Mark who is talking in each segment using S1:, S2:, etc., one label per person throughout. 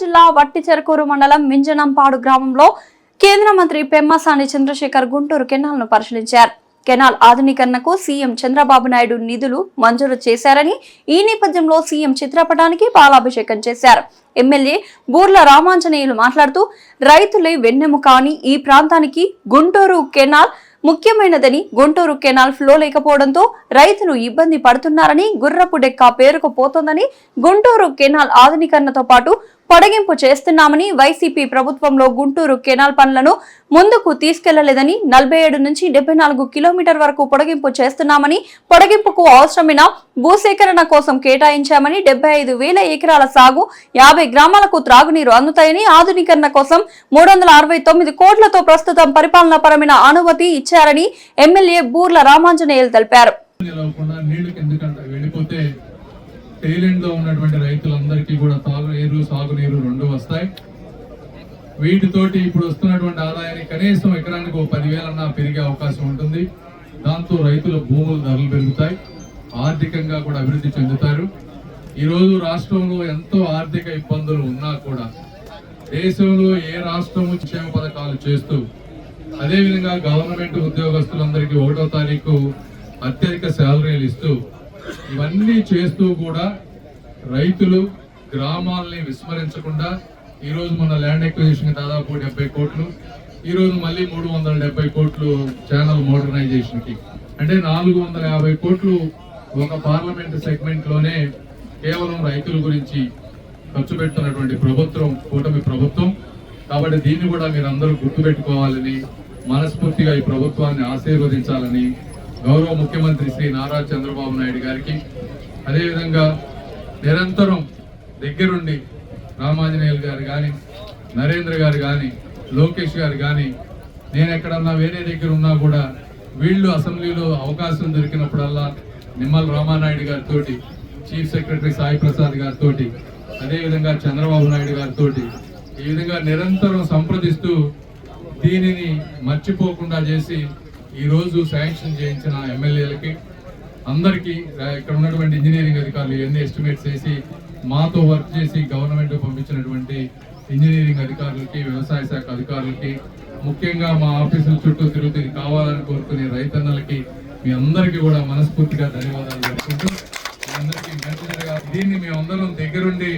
S1: జిల్లా వట్టిచెరుకూరు మండలం మింజనంపాడు గ్రామంలో కేంద్ర మంత్రి పెమ్మసాని చంద్రశేఖర్ గుంటూరు కెనాల్ను పరిశీలించారు. కెనాల్ ఆధునీకరణకు సీఎం చంద్రబాబు నాయుడు నిధులు మంజూరు చేశారని, ఈ నేపథ్యంలో సీఎం చిత్రపటానికి పాలాభిషేకం చేశారు. ఎమ్మెల్యే బూర్ల రామాంజనేయులు మాట్లాడుతూ, రైతులే వెన్నెముక అని ఈ ప్రాంతానికి గుంటూరు కెనాల్ ముఖ్యమైనదని, గుంటూరు కెనాల్ ఫ్లో లేకపోవడంతో రైతులు ఇబ్బంది పడుతున్నారని, గుర్రపు డెక్క పేరుకుపోతోందని, గుంటూరు కెనాల్ ఆధునీకరణతో పాటు పొడిగింపు చేస్తున్నామని, వైసీపీ ప్రభుత్వంలో గుంటూరు కెనాల్ పనులను ముందుకు తీసుకెళ్లలేదని, 47 నుంచి 74 కిలోమీటర్ వరకు పొడిగింపు చేస్తున్నామని, పొడిగింపుకు అవసరమైన భూసేకరణ కోసం కేటాయించామని, 75,000 ఎకరాల సాగు, 50 గ్రామాలకు త్రాగునీరు అందుతాయని, ఆధునీకరణ కోసం 369 కోట్లతో ప్రస్తుతం పరిపాలనా పరమైన అనుమతి ఇచ్చారని ఎమ్మెల్యే బూర్ల రామాంజనేయులు తెలిపారు.
S2: టైలెండ్ లో ఉన్నటువంటి రైతులందరికీ కూడా తాగునీరు సాగునీరు రెండు వస్తాయి. వీటితోటి ఇప్పుడు వస్తున్నటువంటి ఆదాయాన్ని కనీసం ఎకరానికి 10,000 అన్నా పెరిగే అవకాశం ఉంటుంది. దాంతో రైతుల భూముల ధరలు పెరుగుతాయి, ఆర్థికంగా కూడా అభివృద్ధి చెందుతారు. ఈరోజు రాష్ట్రంలో ఎంతో ఆర్థిక ఇబ్బందులు ఉన్నా కూడా దేశంలో ఏ రాష్ట్రము క్షేమ పథకాలు చేస్తూ, అదేవిధంగా గవర్నమెంట్ ఉద్యోగస్తులందరికీ 1వ తారీఖు అత్యధిక శాలరీలు ఇస్తూ, ఇవన్నీ చేస్తూ కూడా రైతులు గ్రామాలని విస్మరించకుండా ఈరోజు మన ల్యాండ్ ఎక్విజిషన్ దాదాపు 70 కోట్లు, ఈరోజు మళ్ళీ 370 కోట్లు ఛానల్ మోడర్నైజేషన్ కి, అంటే 450 కోట్లు ఒక పార్లమెంట్ సెగ్మెంట్ లోనే కేవలం రైతుల గురించి ఖర్చు పెడుతున్నటువంటి ప్రభుత్వం కూటమి ప్రభుత్వం. కాబట్టి దీన్ని కూడా మీరు అందరూ గుర్తుపెట్టుకోవాలని, మనస్ఫూర్తిగా ఈ ప్రభుత్వాన్ని ఆశీర్వదించాలని గౌరవ ముఖ్యమంత్రి శ్రీ నారా చంద్రబాబు నాయుడు గారికి, అదేవిధంగా నిరంతరం దగ్గరుండి రామాంజనేయులు గారు కానీ, నరేంద్ర గారు కానీ, లోకేష్ గారు కానీ, నేను ఎక్కడన్నా వేరే దగ్గర ఉన్నా కూడా వీళ్ళు అసెంబ్లీలో అవకాశం దొరికినప్పుడల్లా నిమ్మల రామానాయుడు గారితో, చీఫ్ సెక్రటరీ సాయి ప్రసాద్ గారితో, అదేవిధంగా చంద్రబాబు నాయుడు గారితో ఈ విధంగా నిరంతరం సంప్రదిస్తూ దీనిని మర్చిపోకుండా చేసి ఈరోజు శాంక్షన్ చేయించిన ఎమ్మెల్యేలకి అందరికీ, ఇక్కడ ఉన్నటువంటి ఇంజనీరింగ్ అధికారులు ఎన్ని ఎస్టిమేట్స్ చేసి మాతో వర్క్ చేసి గవర్నమెంట్ పంపించినటువంటి ఇంజనీరింగ్ అధికారులకి, వ్యవసాయ శాఖ అధికారులకి, ముఖ్యంగా మా ఆఫీసుల చుట్టూ తిరుగుతూ ఇది కావాలని కోరుకునే రైతన్నలకి మీ అందరికీ కూడా మనస్ఫూర్తిగా ధన్యవాదాలు చెప్పుకుంటూ, మీ అందరికీ మంచిగా దీన్ని మేమందరం దగ్గరుండి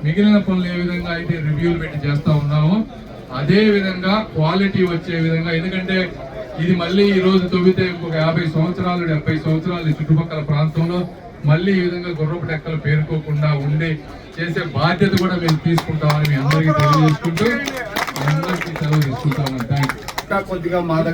S2: మిగిలిన పనులు ఏ విధంగా అయితే రివ్యూలు పెట్టి చేస్తా ఉన్నామో అదే విధంగా క్వాలిటీ వచ్చే విధంగా, ఎందుకంటే ఇది మళ్ళీ ఈ రోజు తవ్వితే ఇంకొక 50 సంవత్సరాలు 70 సంవత్సరాలు ఈ చుట్టుపక్కల ప్రాంతంలో మళ్ళీ ఈ విధంగా గుర్రపు డెక్కలు పేరుకోకుండా ఉండి చేసే బాధ్యత కూడా మేము తీసుకుంటామని మీ అందరికీ తెలియజేసుకుంటూ మీ అందరికీ సెలవు తీసుకుంటామని. Thank you.
S3: కొద్దిగా మా దగ్గర